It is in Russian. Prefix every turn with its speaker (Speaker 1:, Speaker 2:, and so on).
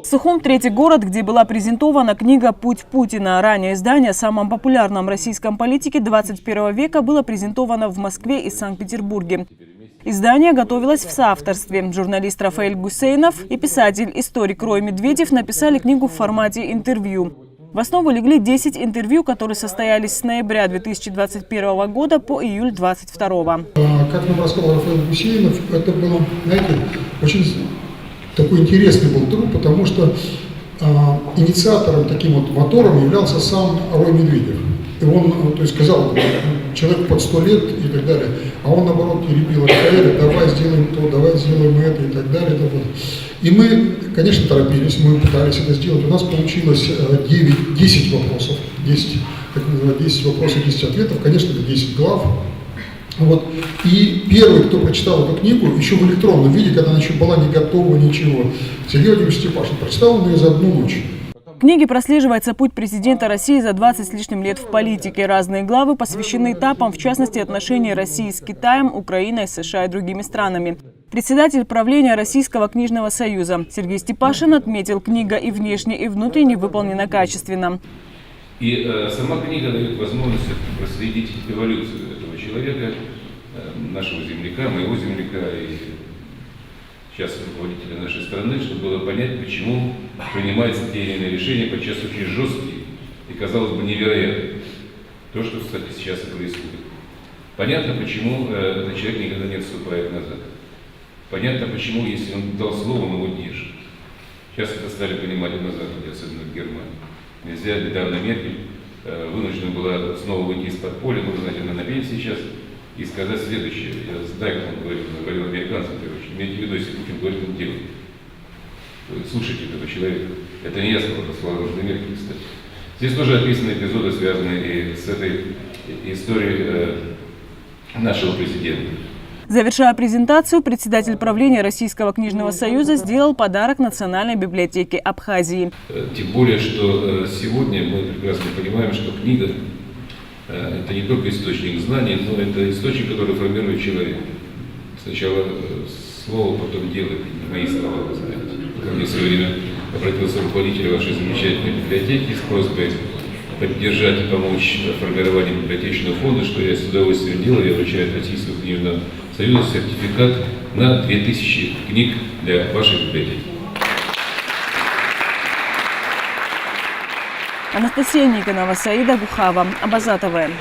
Speaker 1: Сухум – третий город, где была презентована книга «Путь Путина». Ранее издание о самом популярном российском политике 21 века было презентовано в Москве и Санкт-Петербурге. Издание готовилось в соавторстве. Журналист Рафаэль Гусейнов и писатель-историк Рой Медведев написали книгу в формате интервью. В основу легли 10 интервью, которые состоялись с ноября 2021 года по июль 2022.
Speaker 2: Как нам рассказал Рафаэль Гусейнов, это было, знаете, очень такой интересный был труд, потому что инициатором, таким вот мотором являлся сам Рой Медведев. И он, то есть, сказал, человек под 100 лет и так далее, а он, наоборот, теребил Рафаэля: давай сделаем то, давай сделаем это и так далее. И мы, конечно, торопились, мы пытались это сделать. У нас получилось 10 вопросов, 10 вопросов, 10 ответов, конечно, это 10 глав. Вот. И первый, кто прочитал эту книгу, еще в электронном виде, когда она еще была не готова, ничего, Сергей Владимирович Степашин, прочитал ее за одну ночь.
Speaker 1: В книге прослеживается путь президента России за 20 с лишним лет в политике. Разные главы посвящены этапам, в частности, отношений России с Китаем, Украиной, США и другими странами. Председатель правления Российского книжного союза Сергей Степашин отметил, книга и внешне, и внутренне выполнена качественно.
Speaker 3: И сама книга дает возможность проследить эволюцию этого человека, нашего земляка, моего земляка и сейчас руководителя нашей страны, чтобы было понять, почему принимаются те или иные решения, подчас очень жесткие и, казалось бы, невероятные. То, что, кстати, сейчас и происходит. Понятно, почему этот человек никогда не отступает назад. Понятно, почему, если он дал слово, он его держит. Сейчас это стали понимать и на Западе, особенно в Германии. Нельзя, недавно Меркель вынуждена была снова выйти из подполья, нужно, знаете, она на пенсии сейчас, и сказать следующее. Я знаю, как он говорил американцам, имейте в виду, если Путин говорит, он делает. Слушайте этого человека. Это не я сказал, это слова Меркель, кстати. Здесь тоже описаны эпизоды, связанные и с этой историей нашего президента.
Speaker 1: Завершая презентацию, председатель правления Российского книжного союза сделал подарок Национальной библиотеке Абхазии.
Speaker 3: Тем более, что сегодня мы прекрасно понимаем, что книга – это не только источник знаний, но это источник, который формирует человека. Сначала слово, потом дело, мои слова, вы знаете. Ко мне в свое время обратился руководитель вашей замечательной библиотеки с просьбой поддержать и помочь формированию библиотечного фонда, что я с удовольствием делаю. Я вручаю от Российского книжного союза сертификат на 2000 книг для вашей библиотеки.
Speaker 1: Анастасия Никонова, Саида Гухава, Абаза ТВ.